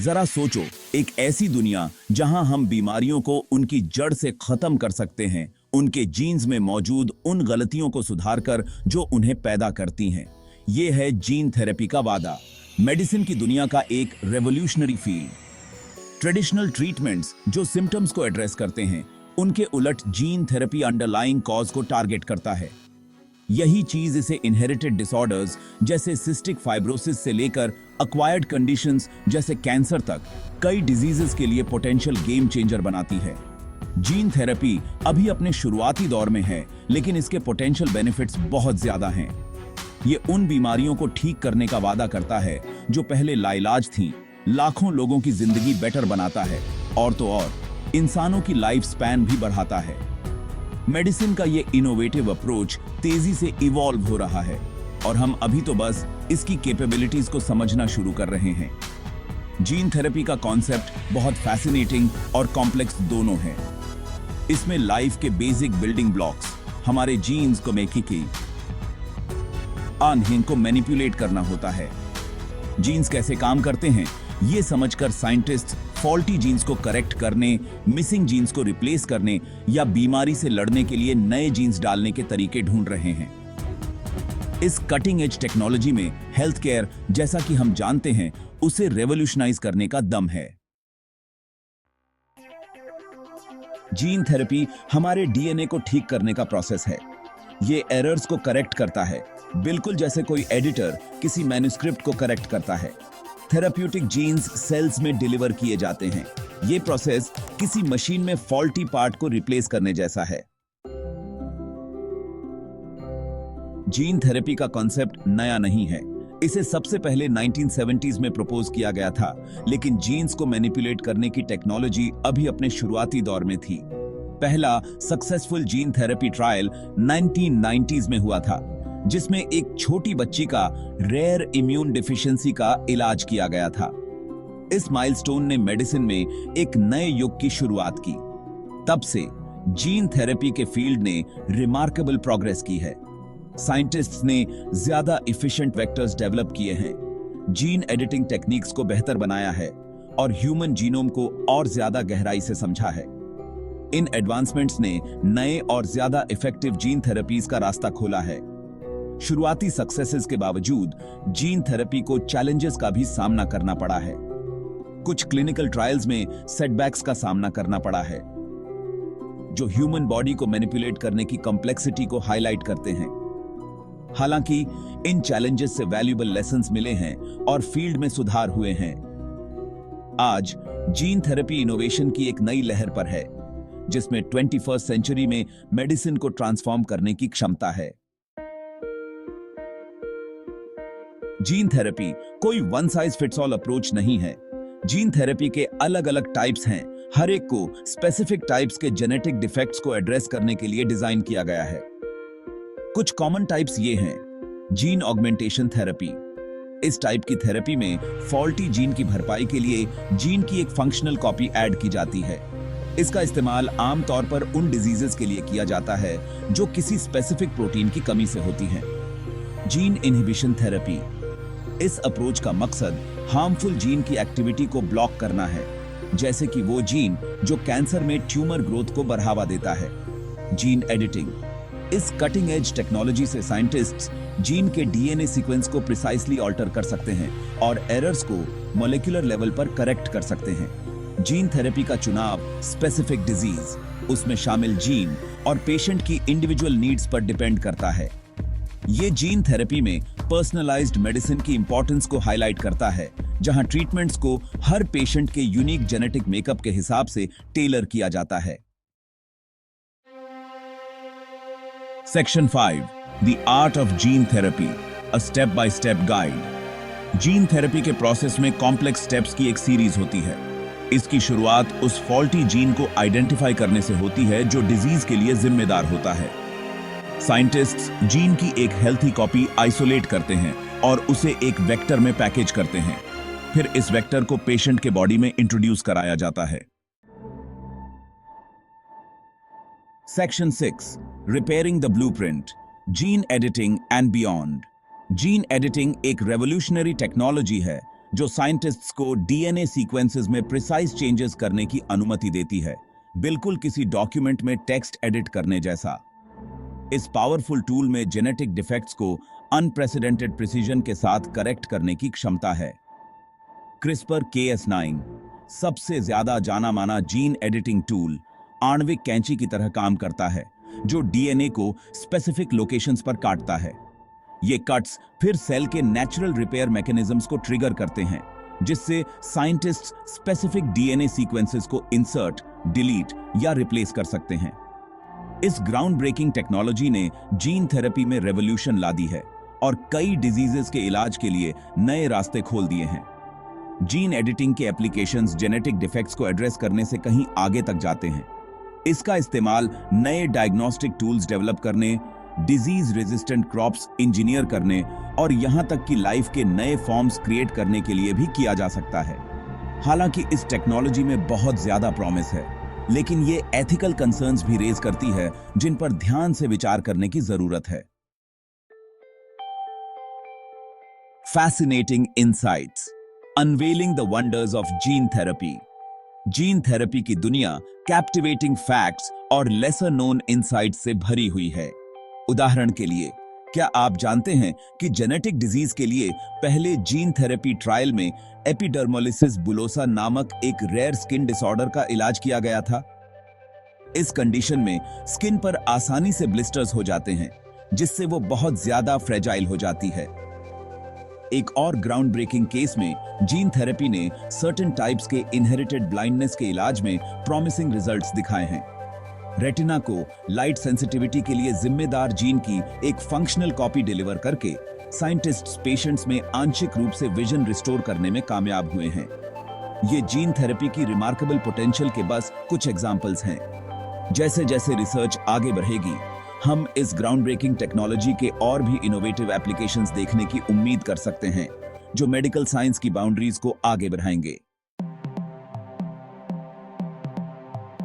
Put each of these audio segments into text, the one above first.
जरा सोचो, एक ऐसी दुनिया जहां हम बीमारियों को उनकी जड़ से खत्म कर सकते हैं, उनके जीन्स में मौजूद उन गलतियों को सुधारकर जो उन्हें पैदा करती हैं। ये है जीन थेरेपी का वादा, मेडिसिन की दुनिया का एक रेवोल्यूशनरी फील्ड। ट्रेडिशनल ट्रीटमेंट्स जो सिम्टम्स को एड्रेस करते हैं, उनके उलट जीन थेरेपी अंडरलाइंग कॉज को टारगेट करता है। यही चीज इसे इनहेरिटेड डिसऑर्डर्स जैसे सिस्टिक फाइब्रोसिस से लेकर अक्वायर्ड कंडीशंस जैसे कैंसर तक कई डिजीजेस के लिए पोटेंशियल गेम चेंजर बनाती है। जीन थेरेपी अभी अपने शुरुआती दौर में है, लेकिन इसके पोटेंशियल बेनिफिट्स बहुत ज्यादा हैं। ये उन बीमारियों को ठीक करने का वादा करता है जो पहले लाइलाज थीं, लाखों लोगों की जिंदगी बेटर बनाता है और तो और इंसानों की लाइफ स्पैन भी बढ़ाता है। मेडिसिन का ये इनोवेटिव अप्रोच तेजी से इवॉल्व हो रहा है और हम अभी तो बस इसकी कैपेबिलिटीज को समझना शुरू कर रहे हैं। जीन थेरेपी का कॉन्सेप्ट बहुत फैसिनेटिंग और कॉम्प्लेक्स दोनों है। इसमें लाइफ के बेसिक बिल्डिंग ब्लॉक्स, हमारे जीन्स को मेकिकी इन्हें को मैनिपुलेट करना होता है। जीन्स कैसे काम करते हैं, ये समझकर साइंटिस्ट फॉल्टी जीन्स को करेक्ट करने, मिसिंग जीन्स को रिप्लेस करने या बीमारी से लड़ने के लिए नए जीन्स डालने के तरीके ढूंढ रहे हैं। इस कटिंग एज टेक्नोलॉजी में हेल्थ केयर, जैसा कि हम जानते हैं, उसे रेवोल्यूशनाइज करने का दम है। जीन थेरेपी हमारे डीएनए को ठीक करने का प्रोसेस है। ये एरर्स को करेक्ट करता है, बिल्कुल जैसे कोई एडिटर किसी मैन्युस्क्रिप्ट को करेक्ट करता है। थेराप्यूटिक जीन्स सेल्स में डिलीवर किए जाते हैं। ये प्रोसेस किसी मशीन में फॉल्टी पार्ट को रिप्लेस करने जैसा है। जीन थेरेपी का कॉन्सेप्ट नया नहीं है। इसे सबसे पहले 1970s में प्रपोज किया गया था, लेकिन जीन्स को मैनिपुलेट करने की टेक्नोलॉजी अभी अपने शुरुआती दौर में थी। पहला successful gene therapy trial 1990s में हुआ था, जिसमें एक छोटी बच्ची का रेयर इम्यून डिफिशियंसी का इलाज किया गया था। इस माइलस्टोन ने मेडिसिन में एक नए युग की शुरुआत की। तब से जीन थेरेपी के फील्ड ने रिमार्केबल प्रोग्रेस की है। साइंटिस्ट्स ने ज्यादा एफिशिएंट वेक्टर्स डेवलप किए हैं, जीन एडिटिंग टेक्निक्स को बेहतर बनाया है और ह्यूमन जीनोम को और ज्यादा गहराई से समझा है। इन एडवांसमेंट्स ने नए और ज्यादा इफेक्टिव जीन थेरेपीज का रास्ता खोला है। शुरुआती सक्सेसेस के बावजूद जीन थेरेपी को चैलेंजेस का भी सामना करना पड़ा है। कुछ क्लिनिकल ट्रायल्स में सेटबैक्स का सामना करना पड़ा है, जो ह्यूमन बॉडी को मैनिपुलेट करने की कॉम्प्लेक्सिटी को हाईलाइट करते हैं। हालांकि इन चैलेंजेस से वैल्यूएबल लेसन्स मिले हैं और फील्ड में सुधार हुए हैं। आज जीन थेरेपी इनोवेशन की एक नई लहर पर है, जिसमें 21st सेंचुरी में मेडिसिन को ट्रांसफॉर्म करने की क्षमता है। जीन थेरेपी कोई one size fits all approach नहीं है। जीन थेरेपी के अलग अलग टाइप्स हैं। हर एक को स्पेसिफिक टाइप्स के जेनेटिक डिफेक्ट्स को एड्रेस करने के लिए डिजाइन किया गया है। कुछ कॉमन टाइप्स ये हैं: जीन ऑगमेंटेशन थेरेपी। इस टाइप की थेरेपी में फॉल्टी जीन की भरपाई के लिए जीन की एक फंक्शनल कॉपी ऐड की जाती है। इसका इस्तेमाल आमतौर पर उन डिजीजेस के लिए किया जाता है जो किसी स्पेसिफिक प्रोटीन की कमी से होती हैं। Gene inhibition therapy. इस अप्रोच का मकसद हार्मफुल जीन की एक्टिविटी को ब्लॉक करना है, जैसे कि वो जीन जो कैंसर में ट्यूमर ग्रोथ को बढ़ावा देता है। Gene editing. इस कटिंग एज टेक्नोलॉजी से साइंटिस्ट्स जीन के डीएनए सीक्वेंस को प्रिसाइसली ऑल्टर कर सकते हैं और एरर्स को मॉलिक्यूलर लेवल पर करेक्ट कर सकते हैं। जीन थेरेपी का चुनाव स्पेसिफिक डिजीज, उसमें शामिल जीन और पेशेंट की इंडिविजुअल नीड्स पर डिपेंड करता है। ये जीन थेरेपी में पर्सनलाइज्ड मेडिसिन की इंपॉर्टेंस को हाईलाइट करता है, जहां ट्रीटमेंट्स को हर पेशेंट के यूनिक जेनेटिक मेकअप के हिसाब से टेलर किया जाता है। Section 5, the art of gene therapy, a step by step guide. Gene therapy के प्रोसेस में कॉम्प्लेक्स स्टेप्स की एक सीरीज होती है। इसकी शुरुआत उस फॉल्टी जीन को आइडेंटिफाई करने से होती है जो डिजीज के लिए जिम्मेदार होता है। साइंटिस्ट्स जीन की एक हेल्थी कॉपी आइसोलेट करते हैं और उसे एक वेक्टर में पैकेज करते हैं। फिर इस वेक्टर को पेशेंट के बॉडी में इंट्रोड्यूस कराया जाता है। Section 6, repairing the blueprint, gene editing and beyond. Gene editing एक रेवोल्यूशनरी टेक्नोलॉजी है जो साइंटिस्ट्स को डीएनए सीक्वेंसेस में प्रिसाइज चेंजेस करने की अनुमति देती है, बिल्कुल किसी डॉक्यूमेंट में टेक्स्ट एडिट करने जैसा। इस पावरफुल टूल में जेनेटिक डिफेक्ट्स को अनप्रेसिडेंटेड प्रिसीजन के साथ करेक्ट करने की क्षमता है। क्रिस्पर Cas9 सबसे ज्यादा जाना माना जीन एडिटिंग टूल आणविक कैंची की तरह काम करता है, जो डीएनए को स्पेसिफिक लोकेशंस पर काटता है। ये कट्स फिर सेल के नेचुरल रिपेयर मैकेनिज्म्स को ट्रिगर करते हैं, जिससे साइंटिस्ट्स स्पेसिफिक डीएनए सीक्वेंसेस को इंसर्ट, डिलीट या रिप्लेस कर सकते हैं। इस ग्राउंड ब्रेकिंग टेक्नोलॉजी ने जीन थेरेपी में रेवोल्यूशन ला दी है और कई डिजीजेस के इलाज के लिए नए रास्ते खोल दिए हैं। जीन एडिटिंग के एप्लीकेशंस जेनेटिक डिफेक्ट्स को एड्रेस करने से कहीं आगे तक जाते हैं। इसका इस्तेमाल नए डायग्नोस्टिक टूल्स डेवलप करने, डिजीज रेजिस्टेंट क्रॉप्स इंजीनियर करने और यहां तक कि लाइफ के नए फॉर्म्स क्रिएट करने के लिए भी किया जा सकता है। हालांकि इस टेक्नोलॉजी में बहुत ज्यादा प्रॉमिस है, लेकिन ये एथिकल कंसर्न्स भी रेज करती है, जिन पर ध्यान से विचार करने की जरूरत है। Fascinating insights, unveiling the wonders of gene therapy. Gene therapy की दुनिया कैप्टिवेटिंग फैक्ट्स और लेसर नोन इनसाइट्स से भरी हुई है। उदाहरण के लिए, क्या आप जानते हैं कि जेनेटिक डिजीज के लिए पहले जीन थेरेपी ट्रायल में एपिडर्मोलिसिस बुलोसा नामक एक रेयर स्किन डिसऑर्डर का इलाज किया गया था? इस कंडीशन में स्किन पर आसानी से ब्लिस्टर्स हो जाते हैं, जिससे वो बहुत ज्यादा फ्रेजाइल हो जाती है। एक और ग्राउंड ब्रेकिंग केस में जीन थेरेपी ने सर्टेन टाइप्स के इनहेरिटेड ब्लाइंडनेस के इलाज में प्रॉमिसिंग रिजल्ट्स दिखाए हैं। रेटिना को लाइट सेंसिटिविटी के लिए जिम्मेदार जीन की एक फंक्शनल कॉपी डिलीवर करके साइंटिस्ट्स पेशेंट्स में आंशिक रूप से विजन रिस्टोर करने में कामयाब हुए हैं। ये जीन थेरेपी की रिमार्केबल पोटेंशियल के बस कुछ एग्जांपल्स हैं। जैसे जैसे रिसर्च आगे बढ़ेगी, हम इस ग्राउंड ब्रेकिंग टेक्नोलॉजी के और भी इनोवेटिव एप्लीकेशंस देखने की उम्मीद कर सकते हैं, जो मेडिकल साइंस की बाउंड्रीज को आगे बढ़ाएंगे।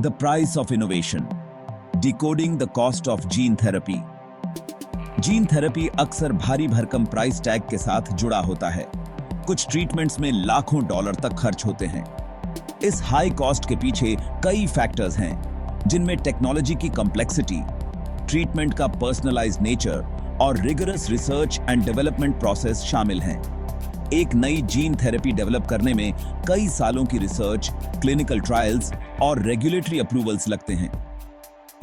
The price of innovation, decoding the cost of gene therapy. Gene therapy अक्सर भारी भरकम प्राइस टैग के साथ जुड़ा होता है। कुछ ट्रीटमेंट्स में लाखों डॉलर तक खर्च होते हैं। इस हाई कॉस्ट के पीछे कई फैक्टर्स हैं, जिनमें टेक्नोलॉजी की कॉम्प्लेक्सिटी, ट्रीटमेंट का पर्सनलाइज्ड नेचर और rigorous research and development process शामिल हैं। एक नई जीन थेरेपी डेवलप करने में कई सालों की रिसर्च, क्लिनिकल ट्रायल्स और रेगुलेटरी अप्रूवल्स लगते हैं।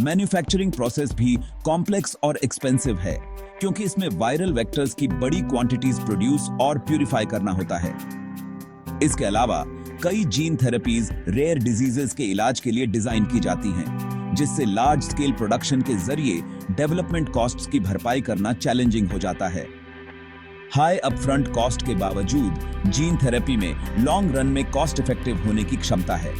मैन्युफैक्चरिंग प्रोसेस भी कॉम्प्लेक्स और एक्सपेंसिव है, क्योंकि इसमें वायरल वेक्टर्स की बड़ी क्वांटिटीज प्रोड्यूस और प्यूरिफाई करना होता है। इसके अलावा कई जीन थेरेपीज रेयर डिजीजेस के इलाज के लिए डिजाइन की जाती हैं, जिससे लार्ज स्केल प्रोडक्शन के जरिए डेवलपमेंट कॉस्ट्स की भरपाई करना चैलेंजिंग हो जाता है। हाई अपफ्रंट कॉस्ट के बावजूद जीन थेरेपी में लॉन्ग रन में कॉस्ट इफेक्टिव होने की क्षमता है।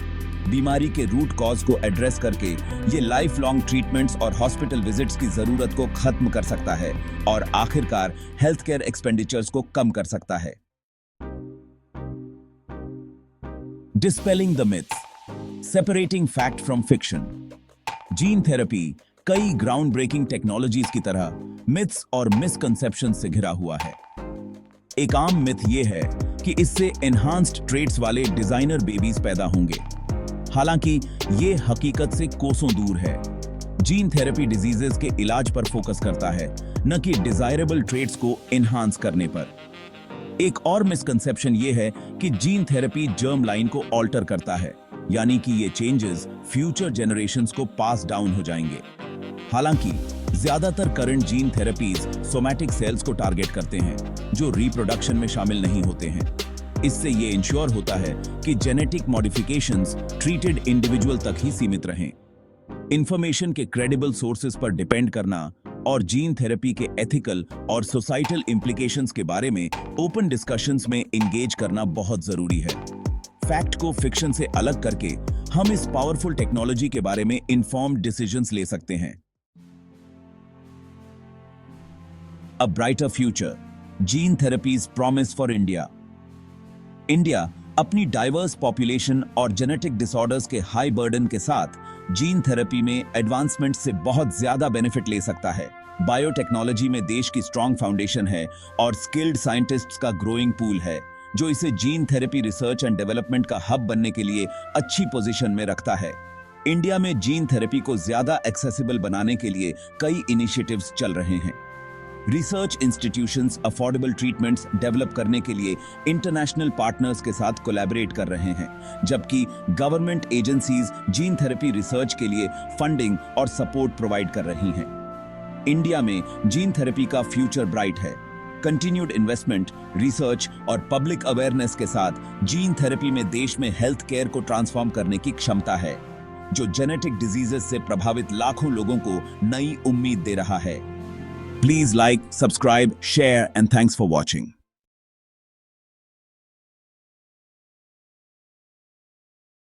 बीमारी के रूट कॉज को एड्रेस करके ये लाइफ लॉन्ग ट्रीटमेंट्स और हॉस्पिटल विजिट्स की जरूरत को खत्म कर सकता है और आखिरकार हेल्थ केयर एक्सपेंडिचर्स को कम कर सकता है। Dispelling the myth, separating fact from fiction. Gene therapy कई ग्राउंड ब्रेकिंग टेक्नोलॉजीज की तरह मिथ्स और मिसकंसेप्शन से घिरा हुआ है। एक आम मिथ यह है कि इससे एनहांस्ड ट्रेट्स वाले डिजाइनर बेबीज पैदा होंगे। हालांकि ये हकीकत से कोसों दूर है। जीन थेरेपी डिजीजेस के इलाज पर फोकस करता है, न कि डिजायरेबल ट्रेट्स को एनहांस करने पर। एक और मिसकंसेप्शन ये है कि जीन थेरेपी जर्म लाइन को ऑल्टर करता है, यानी कि ये चेंजेस फ्यूचर जनरेशंस को पास डाउन हो जाएंगे। हालांकि ज्यादातर current gene therapies somatic cells को टारगेट करते हैं, जो रिप्रोडक्शन में शामिल नहीं होते हैं। इससे ये इंश्योर होता है कि जेनेटिक मॉडिफिकेशंस ट्रीटेड इंडिविजुअल तक ही सीमित रहें। इंफॉर्मेशन के क्रेडिबल सोर्सेज पर डिपेंड करना और जीन थेरेपी के एथिकल और सोसाइटल इंप्लीकेशंस के बारे में ओपन डिस्कशंस में एंगेज करना बहुत जरूरी है। फैक्ट को फिक्शन से अलग करके हम इस पावरफुल टेक्नोलॉजी के बारे में इन्फॉर्म्ड डिसीजंस ले सकते हैं। A brighter future, gene therapies promise for India. India अपनी डाइवर्स पॉपुलेशन और जेनेटिक डिसऑर्डर्स के हाई बर्डन के साथ जीन थेरेपी में एडवांसमेंट से बहुत ज्यादा बेनिफिट ले सकता है। बायोटेक्नोलॉजी में देश की स्ट्रॉन्ग फाउंडेशन है और स्किल्ड साइंटिस्ट्स का ग्रोइंग पूल है, जो इसे gene therapy research and development का हब बनने के लिए अच्छी पोजीशन में रखता है। इंडिया में जीन थेरेपी को ज्यादा एक्सेसिबल बनाने के लिए कई इनिशिएटिव्स चल रहे हैं। Research institutions affordable treatments develop करने के लिए इंटरनेशनल पार्टनर्स के साथ कोलैबोरेट कर रहे हैं, जबकि government agencies gene therapy research के लिए फंडिंग और सपोर्ट प्रोवाइड कर रही हैं। इंडिया में जीन थेरेपी का फ्यूचर ब्राइट है। कंटिन्यूड इन्वेस्टमेंट, रिसर्च और पब्लिक अवेयरनेस के साथ जीन थेरेपी में देश में हेल्थ केयर को ट्रांसफॉर्म करने की क्षमता है, जो जेनेटिक डिजीजेस से प्रभावित लाखों लोगों को नई उम्मीद दे रहा है। Please like, subscribe, share, and thanks for watching.